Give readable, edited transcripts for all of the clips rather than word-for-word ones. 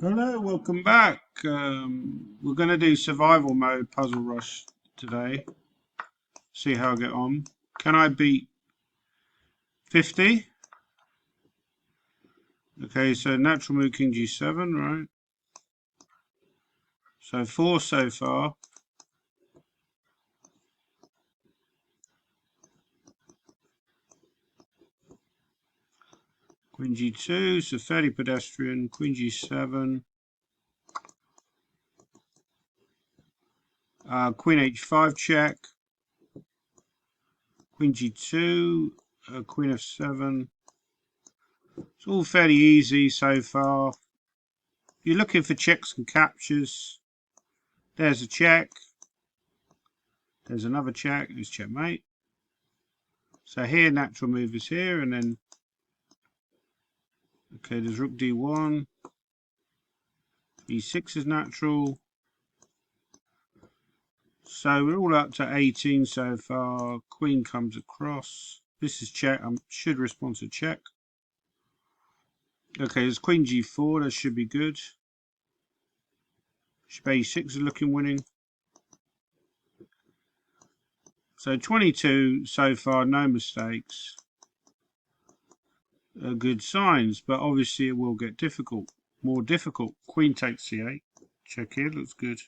Hello, welcome back. We're going to do survival mode Puzzle Rush today. See how I get on. Can I beat 50? Okay, so natural move King G7, right? So 4 so far. Queen G2, so fairly pedestrian. Queen G7. Queen H5 check. Queen G2, Queen F7. It's all fairly easy so far. If you're looking for checks and captures, there's a check. There's another check. There's checkmate. So here, natural move is here, and then, okay, there's rook d1. e6 is natural. So we're all up to 18 so far. Queen comes across. This is check. I should respond to check. Okay, there's queen g4. That should be good. Bishop a6 is looking winning. So 22 so far, no mistakes. Good signs, but obviously it will get difficult. More difficult. Queen takes c8. Check here, looks good.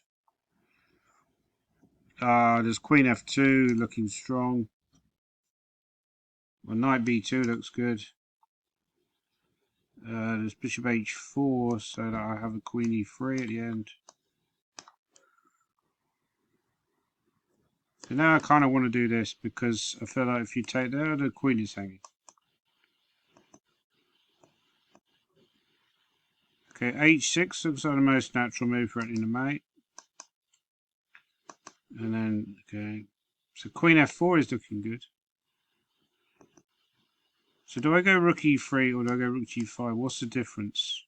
There's queen f2 looking strong. Well, knight b2 looks good. There's bishop h4 so that I have a queen e3 at the end. So now I kind of want to do this because I feel like if you take there, the queen is hanging. Okay, h6 looks like the most natural move for ending the mate. And then, okay, so queen f4 is looking good. So do I go rook e3 or do I go rook g5? What's the difference?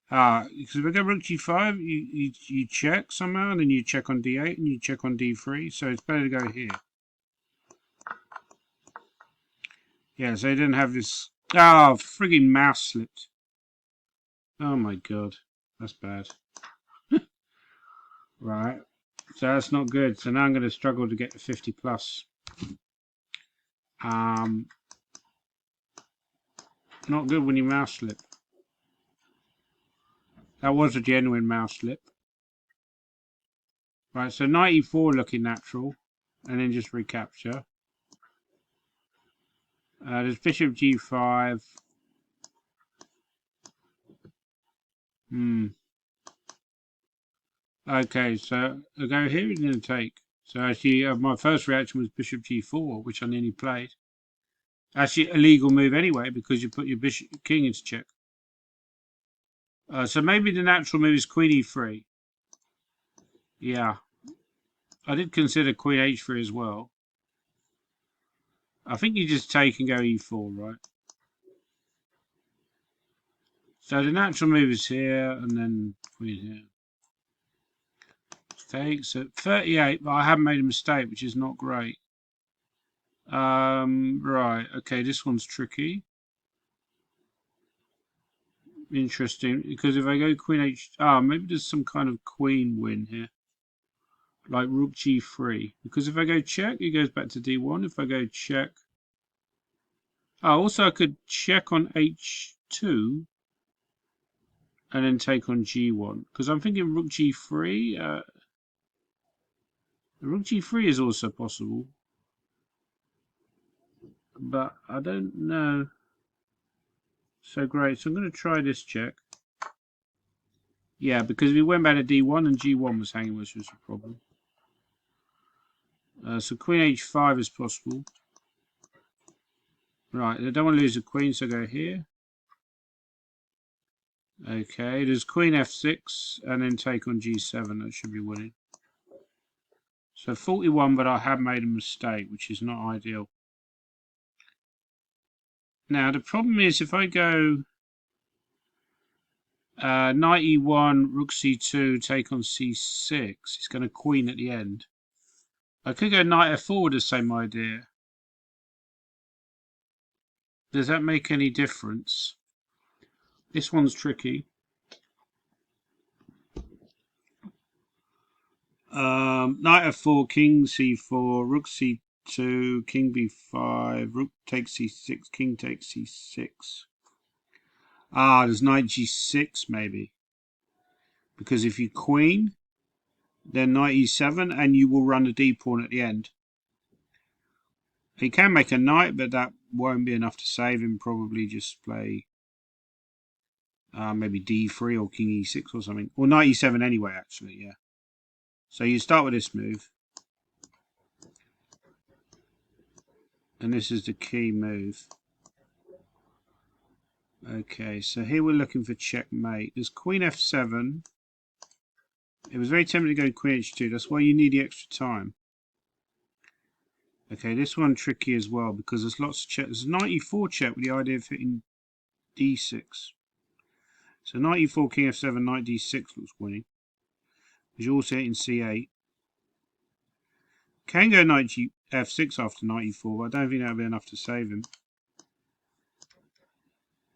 Because if I go rook g5, you check somehow, and then you check on d8 and you check on d3, so it's better to go here. Yeah, so I didn't have this. Oh, frigging mouse slipped. Oh my god, that's bad. Right, so that's not good. So now I'm going to struggle to get to 50 plus. Not good when you mouse slip. That was a genuine mouse slip. Right, so 94 looking natural, and then just recapture. There's bishop g5. Okay, so I go here and then take. So actually, my first reaction was bishop g4, which I nearly played. Actually, a legal move anyway, because you put your bishop king into check. So maybe the natural move is queen e3. Yeah. I did consider queen h3 as well. I think you just take and go e4, right? So the natural move is here, and then queen here. Take, so 38, but I haven't made a mistake, which is not great. Right, okay, this one's tricky. Interesting, because if I go queen h... maybe there's some kind of queen win here. Like rook g3. Because if I go check, it goes back to d1. If I go check... also I could check on h2 and then take on g1. Because I'm thinking rook g3... rook g3 is also possible. But I don't know. So great. So I'm going to try this check. Yeah, because we went back to d1 and g1 was hanging, which was a problem. So queen h5 is possible. Right, I don't want to lose a queen, so go here. Okay, there's queen f6 and then take on g7. That should be winning. So 41, but I have made a mistake, which is not ideal. Now, the problem is if I go knight e1, rook c2, take on c6, it's going to queen at the end. I could go knight f4 with the same idea. Does that make any difference? This one's tricky. Knight f4, king c4, rook c2, king b5, rook takes c6, king takes c6. There's knight g6 maybe. Because if you queen, then knight e7, and you will run a d pawn at the end. He can make a knight, but that won't be enough to save him. Probably just play maybe d3 or king e6 or something. Or knight e7 anyway, actually, yeah. So you start with this move. And this is the key move. Okay, so here we're looking for checkmate. There's queen f7. It was very tempting to go queen h2. That's why you need the extra time. Okay, this one tricky as well because there's lots of check. There's a knight e4 check with the idea of hitting d6. So knight e4, king f7, knight d6 looks winning. You're also hitting c8. Can go knight f6 after knight e4, but I don't think that'll be enough to save him.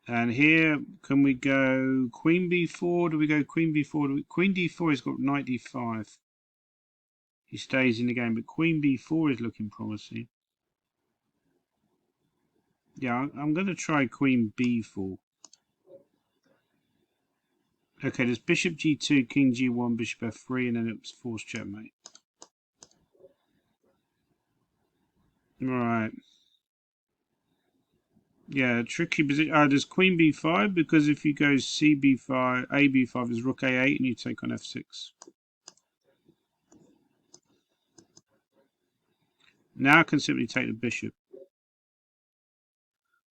And here, can we go queen b4? Do we go queen b4? Queen d4 has got knight d5. He stays in the game, but queen b4 is looking promising. Yeah, I'm going to try queen b4. Okay, there's bishop g2, king g1, bishop f3, and then it's forced checkmate. Right. Yeah, tricky position. There's queen b5 because if you go c b5, a b5 is rook a8, and you take on f6. Now I can simply take the bishop.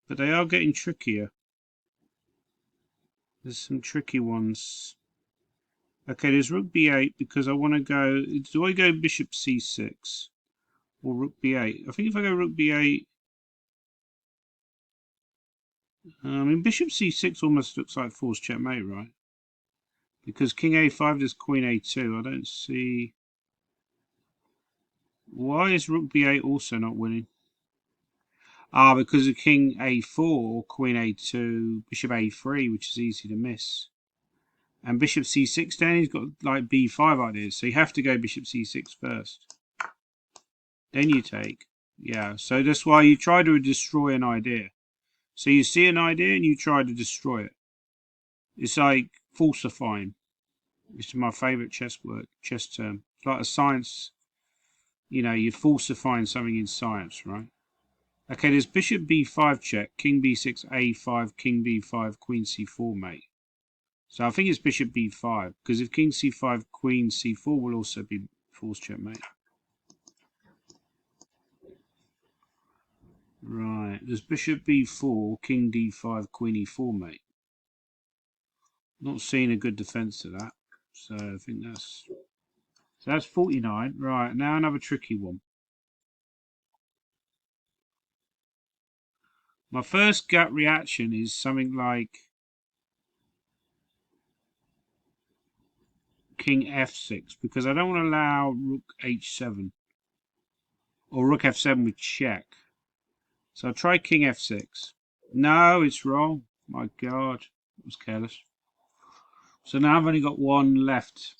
But they are getting trickier. There's some tricky ones. Okay, there's rook b8 because I want to go... Do I go bishop c6 or rook b8? I think if I go rook b8... I mean, bishop c6 almost looks like forced checkmate, right? Because king a5, there's queen a2. I don't see... Why is rook b8 also not winning? Because of king a4, queen a2, bishop a3, which is easy to miss. And bishop c6 then, he's got like b5 ideas. So you have to go bishop c6 first. Then you take. Yeah, so that's why you try to destroy an idea. So you see an idea and you try to destroy it. It's like falsifying. It's my favourite chess term. It's like a science, you're falsifying something in science, right? Okay, there's bishop b5 check, king b6, a5, king b5, queen c4, mate. So I think it's bishop b5, because if king c5, queen c4 will also be forced checkmate. Right, there's bishop b4, king d5, queen e4, mate. Not seeing a good defense to that. So I think that's 49. Right, now another tricky one. My first gut reaction is something like king f6 because I don't want to allow rook h7 or rook f7 with check. So I'll try king f6. No, it's wrong. My God, I was careless. So now I've only got one left.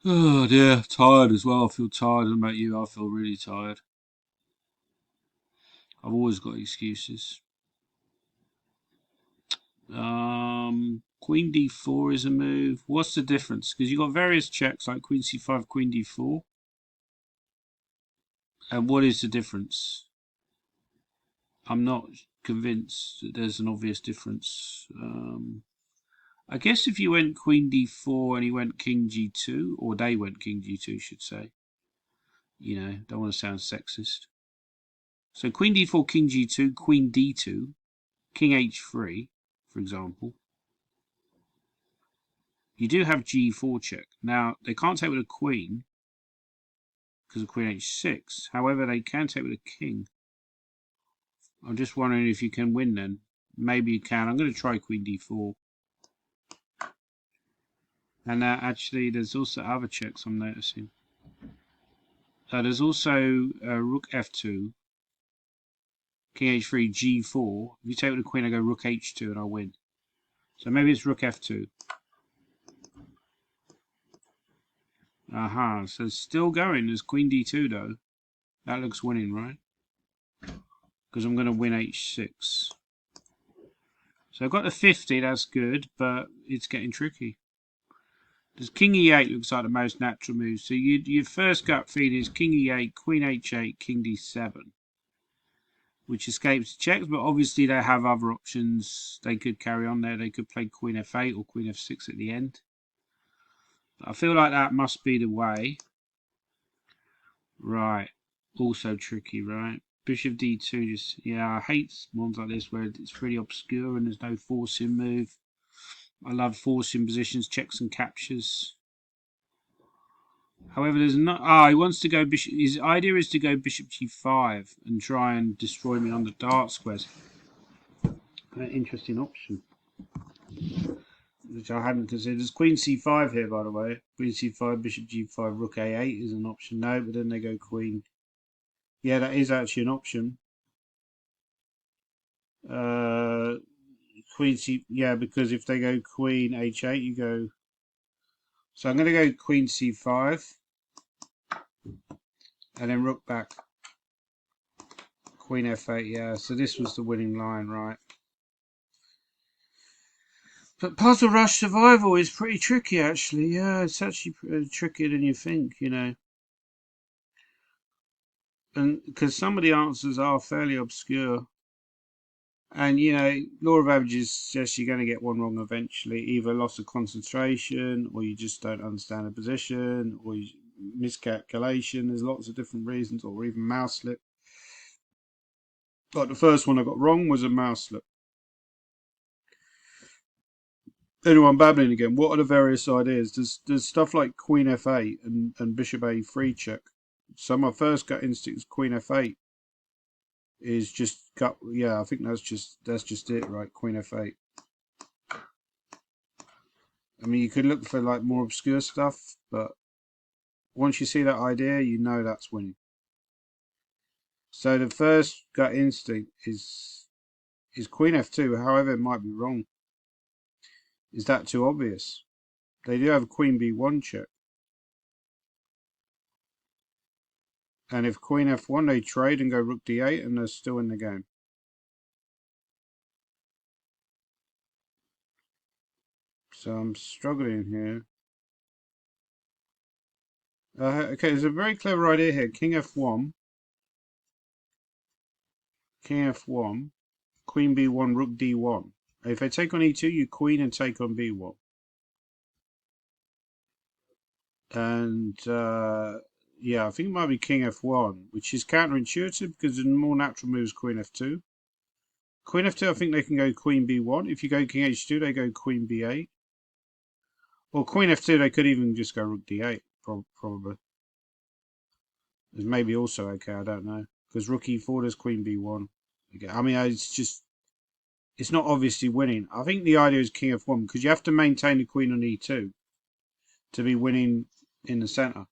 Oh dear, tired as well. I feel tired. What about you? I feel really tired. I've always got excuses. Queen d4 is a move. What's the difference? Because you've got various checks like queen c5, queen d4. And what is the difference? I'm not convinced that there's an obvious difference. I guess if you went queen d4 and he went king g2, or they went king g2, should say. Don't want to sound sexist. So queen d4, king g2, queen d2, king h3, for example. You do have g4 check. Now, they can't take with a queen because of queen h6. However, they can take with a king. I'm just wondering if you can win then. Maybe you can. I'm going to try queen d4. And actually, there's also other checks I'm noticing. There's also rook f2, king h3, g4. If you take with the queen, I go rook h2 and I win. So maybe it's rook f2. Aha, so still going. There's queen d2 though. That looks winning, right? Because I'm going to win h6. So I've got the 50, that's good, but it's getting tricky. Because king e8 looks like the most natural move. So your first gut feed is king e8, queen h8, king d7. Which escapes checks, but obviously they have other options. They could carry on there. They could play queen f8 or queen f6 at the end. But I feel like that must be the way. Right. Also tricky, right? Bishop d2 just, yeah, I hate ones like this where it's really obscure and there's no forcing move. I love forcing positions, checks and captures. However, there's not. He wants to go bishop. His idea is to go bishop g5 and try and destroy me on the dark squares. An interesting option, which I hadn't considered. There's queen c5 here, by the way. Queen c5, bishop g5, rook a8 is an option. No, but then they go queen. Yeah, that is actually an option. Queen c, yeah, because if they go queen h8, you go. So I'm going to go queen c5, and then rook back. Queen f8, yeah. So this was the winning line, right? But Puzzle Rush Survival is pretty tricky, actually. Yeah, it's actually trickier than you think, you know. And because some of the answers are fairly obscure. And, you know, law of averages suggests you're going to get one wrong eventually. Either loss of concentration, or you just don't understand a position, or miscalculation. There's lots of different reasons, or even mouse slip. Like the first one I got wrong was a mouse slip. Anyway, I'm babbling again. What are the various ideas? There's stuff like queen f8 and bishop a3 check. So my first gut instinct is queen f8 is just gut. Yeah, I think that's just it, right? Queen f8. I mean, you could look for like more obscure stuff, but once you see that idea, you know that's winning. So the first gut instinct is queen f2. However, it might be wrong. Is that too obvious? They do have a queen b1 check. And if queen f1, they trade and go rook d8, and they're still in the game. So I'm struggling here. Okay, there's a very clever idea here. King f1, king f1, queen b1, rook d1. If they take on e2, you queen and take on b1. And yeah, I think it might be king f1, which is counterintuitive because the more natural move is queen f2. Queen f2, I think they can go queen b1. If you go king h2, they go queen b8. Or queen f2, they could even just go rook d8, probably. It's maybe also okay, I don't know. Because rook e4, there's queen b1. I mean, it's not obviously winning. I think the idea is king f1 because you have to maintain the queen on e2 to be winning in the center.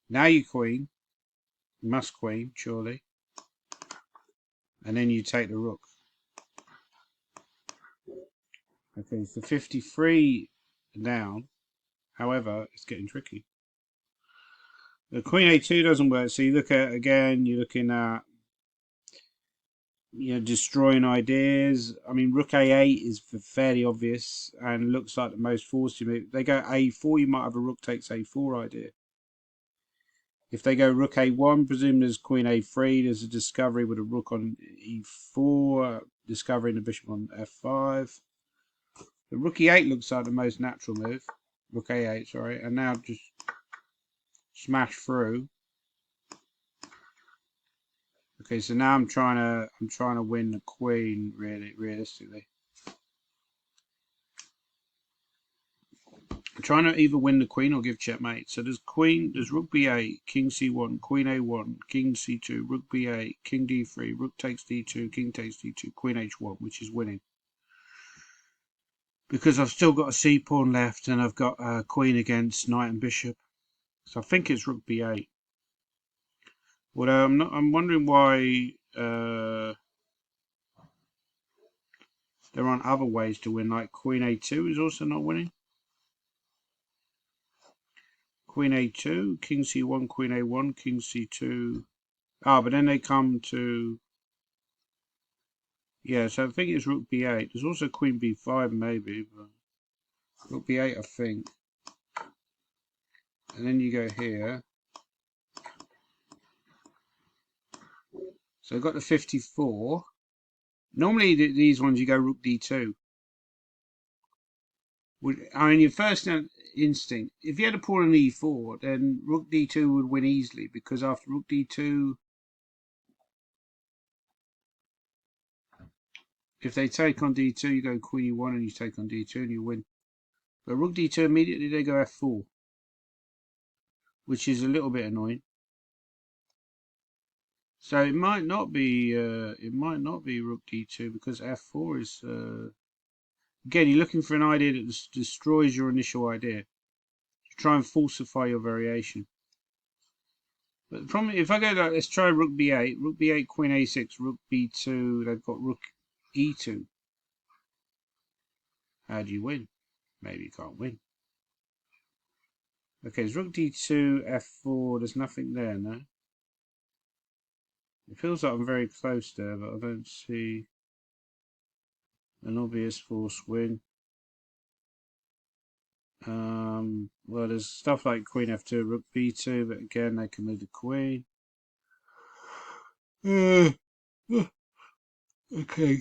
Now you queen. You must queen, surely. And then you take the rook. Okay, so 53 down. However, it's getting tricky. The queen a2 doesn't work, so you look at again, you're looking at destroying ideas. I mean, rook a8 is fairly obvious and looks like the most forced move. They go a4, you might have a rook takes a4 idea. If they go rook a1, presume there's queen a3. There's a discovery with a rook on e4, discovering the bishop on f5. The rook e8 looks like the most natural move. Rook a8, sorry, and now just smash through. Okay, so now I'm trying to win the queen realistically. I'm trying to either win the queen or give checkmate. So there's rook b8, king c1, queen a1, king c2, rook b8, king d3, rook takes d2, king takes d2, queen h1, which is winning. Because I've still got a c pawn left and I've got a queen against knight and bishop. So I think it's rook b8. Although I'm wondering why there aren't other ways to win, like queen a2 is also not winning. Queen A2, King C1, Queen A1, King C2. Ah, but then they come to... Yeah, so I think it's Rook B8. There's also Queen B5 maybe, but Rook B8 I think. And then you go here. So I've got the 54. Normally these ones you go Rook D2. I mean, your first instinct, if you had a pawn on E4, then Rook D2 would win easily, because after Rook D2, if they take on D2, you go Queen E1 and you take on D2 and you win. But Rook D2 immediately they go F4, which is a little bit annoying. So it might not be Rook D2 because F4 is again, you're looking for an idea that destroys your initial idea. Try and falsify your variation. But the problem, if I go like, let's try Rook B8, Queen A6, Rook B2. They've got Rook E2. How do you win? Maybe you can't win. Okay, it's Rook D2, F4. There's nothing there, no. It feels like I'm very close there, but I don't see an obvious force win. Well, there's stuff like Queen F2, Rook B2, but again, they can move the Queen. Okay,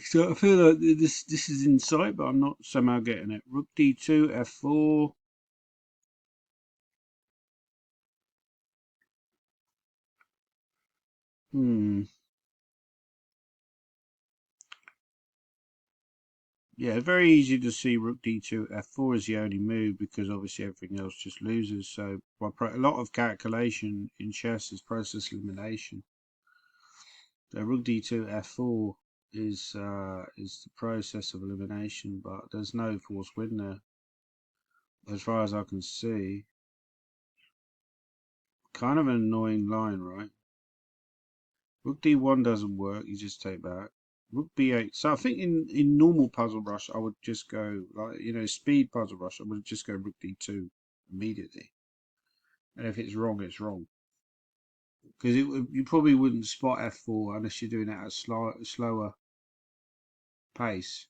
so I feel like this is in sight, but I'm not somehow getting it. Rook D2, F4. Yeah, very easy to see Rook D2, F4 is the only move because obviously everything else just loses. So a lot of calculation in chess is process elimination. So Rook D2, F4 is the process of elimination, but there's no force win there, as far as I can see. Kind of an annoying line, right? Rook D1 doesn't work, you just take back. Rook B8. So I think in normal Puzzle Rush, I would just go, like, speed Puzzle Rush, I would just go Rook D2 immediately. And if it's wrong, it's wrong. Because you probably wouldn't spot F4 unless you're doing it at a slower pace.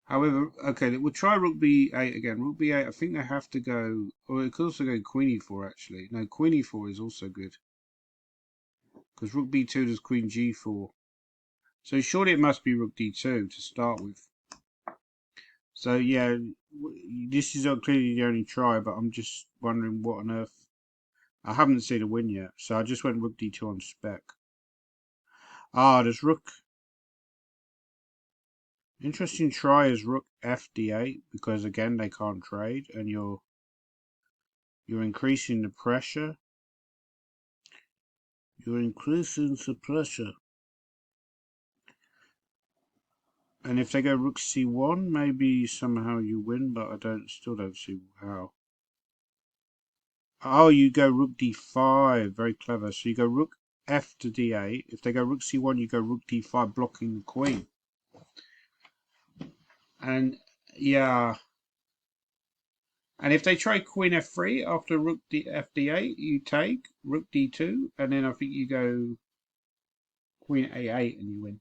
However, okay, we'll try Rook B8 again. Rook B8, I think they have to go, or it could also go Queen E4 actually. No, Queen E4 is also good. Because Rook B2 does Queen G4. So surely it must be Rook D2 to start with. So yeah, this is clearly the only try, but I'm just wondering what on earth. I haven't seen a win yet, so I just went Rook D2 on spec. Ah, there's Rook. Interesting try is Rook FD8 because again they can't trade, and you're increasing the pressure. You're increasing the pressure. And if they go Rook C1, maybe somehow you win, but I still don't see how. Oh, you go Rook D5, very clever. So you go Rook F to D8. If they go Rook C1, you go Rook D5, blocking the Queen. And yeah, and if they try Queen F3 after Rook FD8, you take Rook D2, and then I think you go Queen A8 and you win.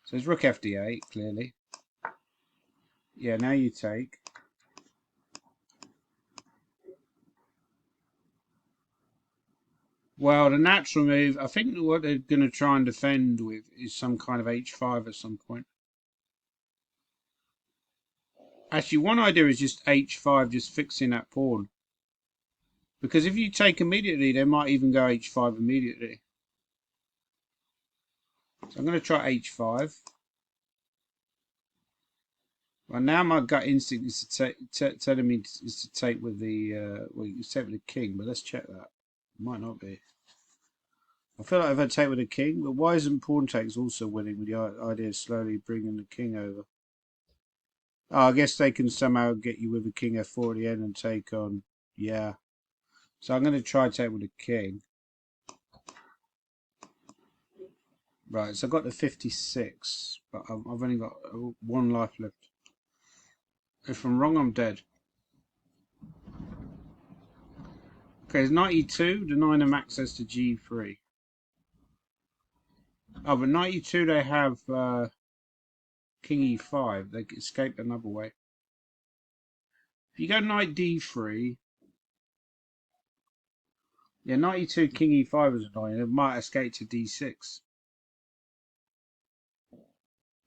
So it's Rook FD8, clearly. Yeah, now you take. Well, the natural move, I think what they're going to try and defend with is some kind of H5 at some point. Actually, one idea is just H5, just fixing that pawn. Because if you take immediately, they might even go H5 immediately. So I'm going to try H5. Well, now my gut instinct is telling me is to take with the well, you take with the king, but let's check that. It might not be. I feel like if I take with the king, but why isn't pawn takes also winning with the idea of slowly bringing the king over? Oh, I guess they can somehow get you with the king F4 at the end and take on. Yeah. So I'm going to try take with the king. Right, so I've got the 56, but I've only got one life left. If I'm wrong, I'm dead. Okay, it's 92, denying them access to g3. Oh, but 92 they have king e5. They escape another way. If you go knight d3, yeah, 92 king e5 is annoying. It might escape to d6.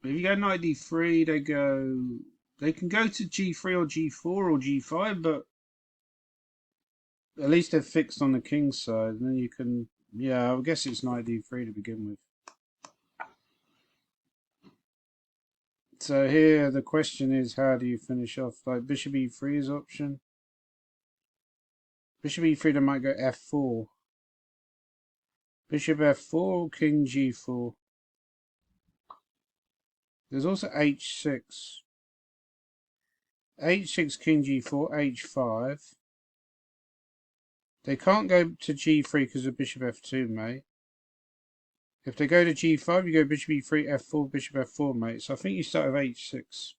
But if you go knight d3, they can go to g3 or g4 or g5, but at least they're fixed on the king's side. And then you can, yeah, I guess it's knight d3 to begin with. So here the question is, how do you finish off? Like bishop e3 is option. Bishop e3, they might go f4. Bishop f4, king g4. There's also h6. h6, king g4, h5. They can't go to g3 because of bishop f2, mate. If they go to g5, you go bishop e3, f4, bishop f4, mate. So I think you start with h6.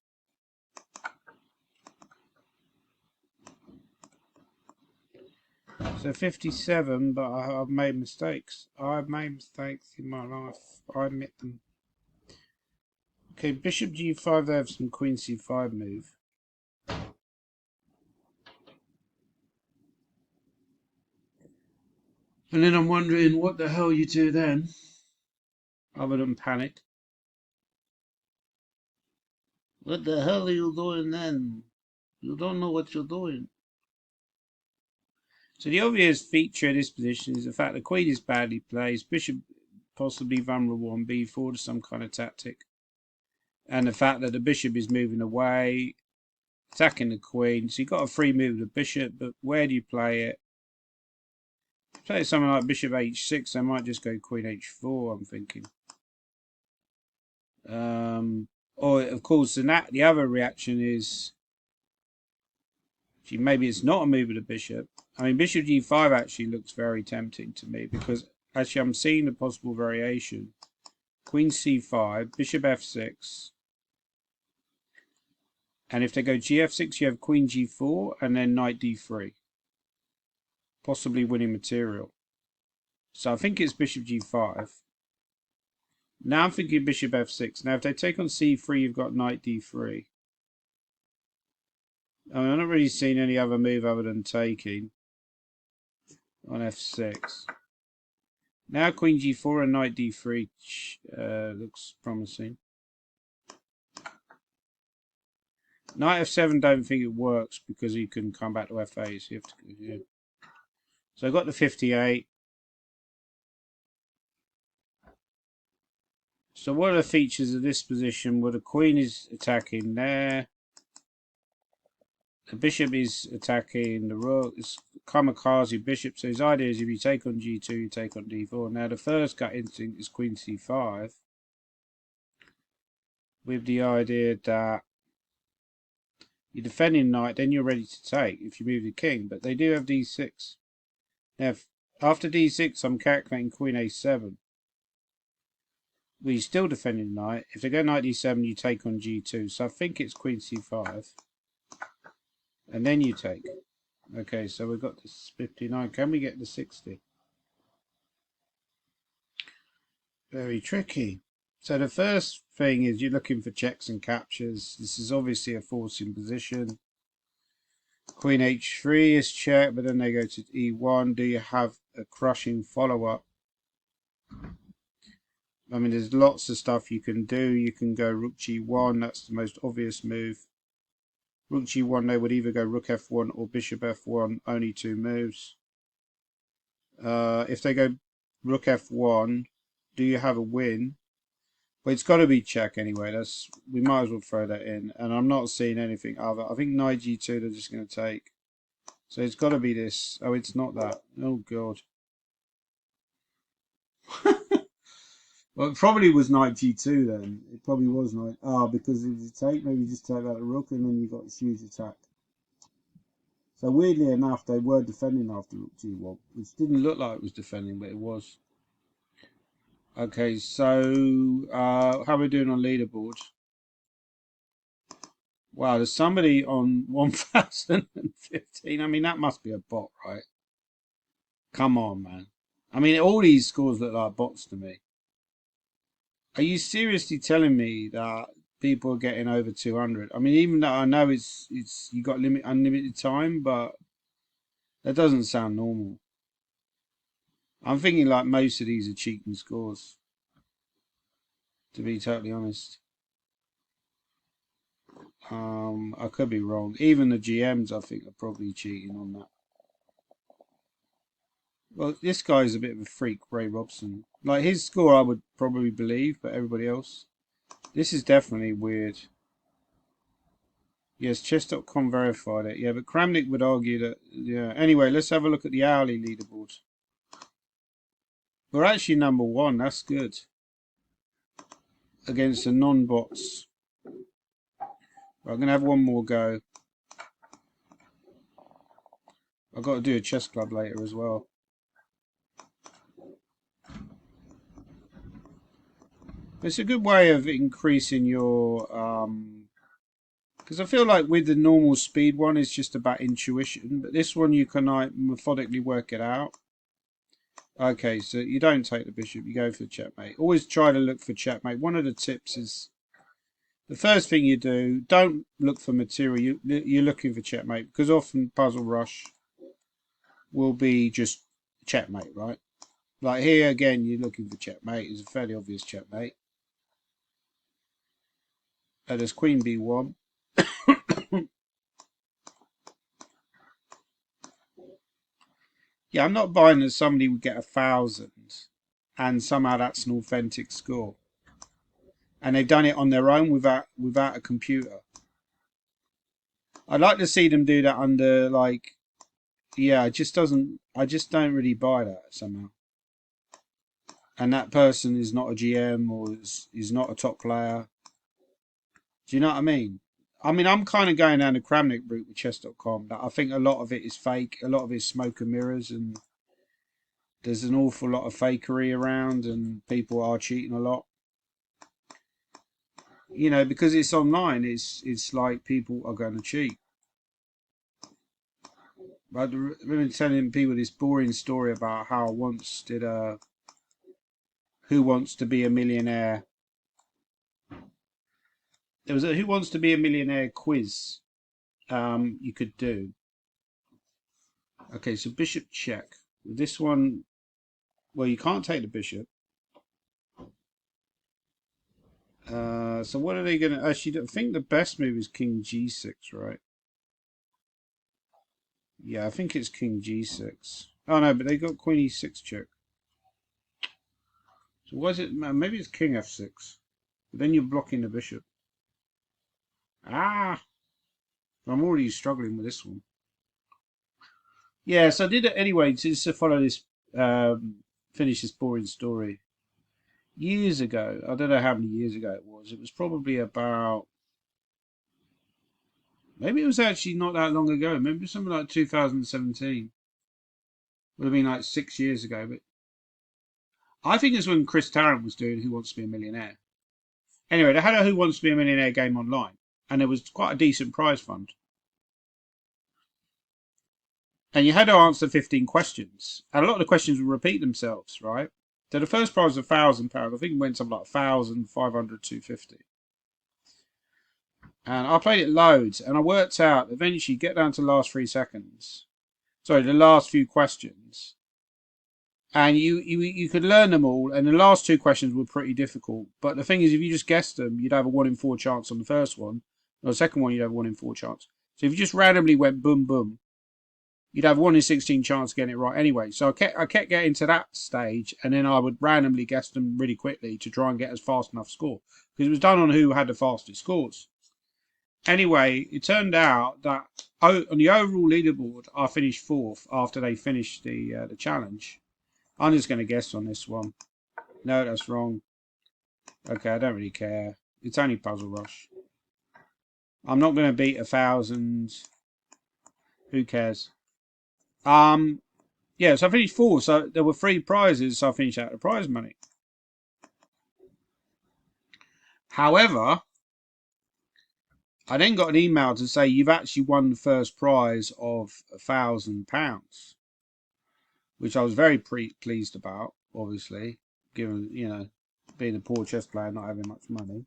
So 57, but I've made mistakes. I've made mistakes in my life. I admit them. Okay, bishop g5, they have some queen c5 move. And then I'm wondering what the hell you do then, other than panic. What the hell are you doing then? You don't know what you're doing. So the obvious feature of this position is the fact the queen is badly placed, bishop possibly vulnerable on b4 to some kind of tactic, and the fact that the bishop is moving away, attacking the queen. So you've got a free move of the bishop, but where do you play it? If you play something like bishop h6, I might just go queen h4, I'm thinking. Or of course, the other reaction is maybe it's not a move of the bishop. I mean, bishop g5 actually looks very tempting to me because actually I'm seeing the possible variation. Queen c5, bishop f6, and if they go gf6, you have queen g4 and then knight d3, possibly winning material. So I think it's bishop g5. Now I'm thinking bishop f6. Now if they take on c3, you've got knight d3. I mean, I'm not really seeing any other move other than taking on f6. Now queen g4 and knight d3 looks promising. Knight f7, don't think it works because you can come back to f8. So you have to, yeah. So I got the 58. So what are the features of this position? Well, the queen is attacking there. The bishop is attacking the rook. It's kamikaze bishop. So his idea is if you take on g2, you take on d4. Now the first gut instinct is queen c5. With the idea that you're defending knight, then you're ready to take if you move the king. But they do have d6. Now, after d6, I'm calculating queen a7. Well, you're still defending knight. If they go knight d7, you take on g2. So I think it's queen c5. And then you take. Okay, so we've got this 59. Can we get the 60? Very tricky. So the first thing is you're looking for checks and captures. This is obviously a forcing position. Queen h3 is checked, but then they go to e1. Do you have a crushing follow-up? I mean, there's lots of stuff you can do. You can go rook g1. That's the most obvious move. Rook g1, they would either go rook f1 or bishop f1. Only two moves. If they go rook f1, do you have a win? Well, it's got to be check anyway. We might as well throw that in. And I'm not seeing anything other. I think knight g2 they're just going to take. So it's got to be this. Oh, it's not that. Oh, God. Well, it probably was knight g2 then. It probably was knight. Because if you take, maybe you just take out the rook and then you got a huge attack. So weirdly enough, they were defending after rook g1, which didn't look like it was defending, but it was. Okay, so how are we doing on leaderboard? Wow, there's somebody on 1015. I mean, that must be a bot, right? Come on, man. I mean, all these scores look like bots to me. Are you seriously telling me that people are getting over 200? I mean, even though I know it's you got unlimited time, but that doesn't sound normal. I'm thinking like most of these are cheating scores, to be totally honest. I could be wrong. Even the GMs, I think, are probably cheating on that. Well, this guy's a bit of a freak, Ray Robson. Like, his score I would probably believe, but everybody else. This is definitely weird. Yes, chess.com verified it. Yeah, but Kramnik would argue that, yeah. Anyway, let's have a look at the hourly leaderboard. We're actually number one. That's good. Against the non-bots. I'm going to have one more go. I've got to do a chess club later as well. It's a good way of increasing your... because I feel like with the normal speed one, it's just about intuition. But this one, you can like methodically work it out. Okay, so you don't take the bishop. You go for checkmate. Always try to look for checkmate. One of the tips is... the first thing you do, don't look for material. You're looking for checkmate. Because often Puzzle Rush will be just checkmate, right? Like here, again, you're looking for checkmate. It's a fairly obvious checkmate. There's Queen B1. Yeah, I'm not buying that somebody would get 1,000 and somehow that's an authentic score. And they've done it on their own without a computer. I'd like to see them do that under like, yeah, I just don't really buy that somehow. And that person is not a GM or is not a top player. Do you know what I mean? I mean, I'm kind of going down the Kramnik route with chess.com. That I think a lot of it is fake. A lot of it is smoke and mirrors, and there's an awful lot of fakery around, and people are cheating a lot. You know, because it's online, it's like people are going to cheat. I remember telling people this boring story about how I once did a Who Wants to Be a Millionaire. There was a Who Wants to Be a Millionaire quiz you could do. Okay, so bishop check. This one, well, you can't take the bishop. So what are they going to... actually, I think the best move is king g6, right? Yeah, I think it's king g6. Oh, no, but they got queen e6 check. So what is it? Maybe it's king f6. But then you're blocking the bishop. Ah! I'm already struggling with this one. Yeah, so I did it anyway, just to follow this, finish this boring story. Years ago, I don't know how many years ago it was probably about... maybe it was actually not that long ago. Maybe something like 2017. Would have been like 6 years ago. But I think it's when Chris Tarrant was doing Who Wants to Be a Millionaire. Anyway, they had a Who Wants to Be a Millionaire game online. And there was quite a decent prize fund. And you had to answer 15 questions. And a lot of the questions would repeat themselves, right? So the first prize was £1,000. I think it went something like 1,500, 250. And I played it loads, and I worked out eventually get down to the last 3 seconds. Sorry, the last few questions. And you could learn them all, and the last 2 questions were pretty difficult. But the thing is, if you just guessed them, you'd have a 1 in 4 chance on the first one. Or the second one, you'd have a 1 in 4 chance. So if you just randomly went boom, boom, you'd have 1 in 16 chance of getting it right anyway. So I kept getting to that stage, and then I would randomly guess them really quickly to try and get as fast enough score. Because it was done on who had the fastest scores. Anyway, it turned out that on the overall leaderboard, I finished 4th after they finished the challenge. I'm just going to guess on this one. No, that's wrong. Okay, I don't really care. It's only Puzzle Rush. I'm not going to beat 1,000. Who cares? Yeah, so I finished 4th. So there were 3 prizes, so I finished out the prize money. However, I then got an email to say you've actually won the first prize of £1,000. which I was very pleased about, obviously, given, being a poor chess player, not having much money.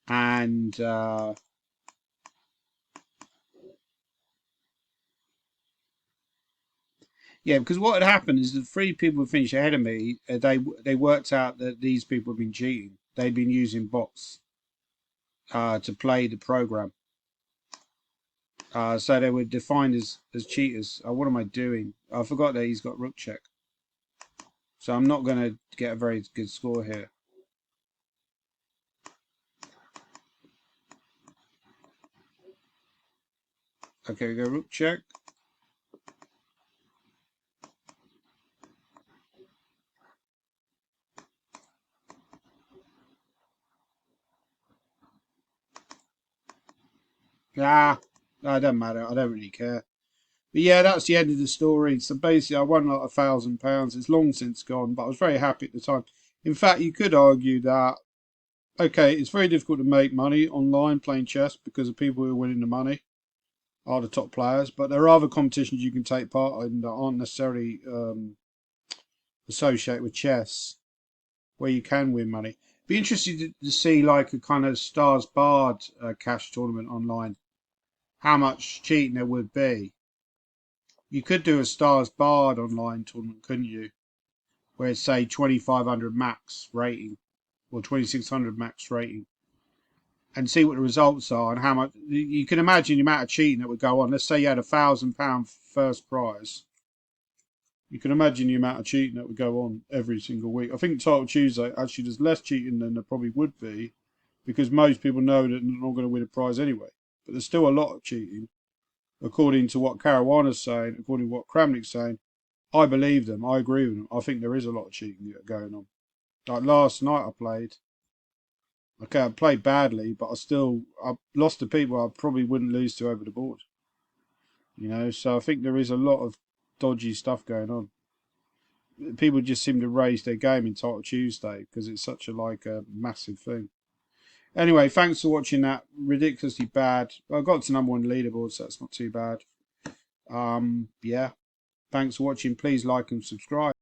And yeah, because what had happened is the three people who finished ahead of me, they worked out that these people had been cheating. They'd been using bots to play the program. So they were defined as cheaters. What am I doing? I forgot that he's got rook check. So I'm not going to get a very good score here. Okay, we go rook check. Ah, no, it doesn't matter. I don't really care. But yeah, that's the end of the story. So basically, I won like £1,000. It's long since gone, but I was very happy at the time. In fact, you could argue that, okay, it's very difficult to make money online playing chess because the people who are winning the money are the top players. But there are other competitions you can take part in that aren't necessarily associated with chess where you can win money. Be interested to see like a kind of Stars Barred cash tournament online. How much cheating there would be. You could do a Stars Barred online tournament, couldn't you? Where it's say 2,500 max rating or 2,600 max rating, and see what the results are and how much. You can imagine the amount of cheating that would go on. Let's say you had £1,000 first prize. You can imagine the amount of cheating that would go on every single week. I think Title Tuesday actually there's less cheating than there probably would be, because most people know that they're not going to win a prize anyway. But there's still a lot of cheating, according to what Caruana's saying, according to what Kramnik's saying. I believe them. I agree with them. I think there is a lot of cheating going on. Like last night, I played. Okay, I played badly, but I lost to people I probably wouldn't lose to over the board. So I think there is a lot of dodgy stuff going on. People just seem to raise their game in Title Tuesday because it's such a massive thing. Anyway, thanks for watching that ridiculously bad. I got to #1 leaderboard, so that's not too bad. Yeah. Thanks for watching. Please like and subscribe.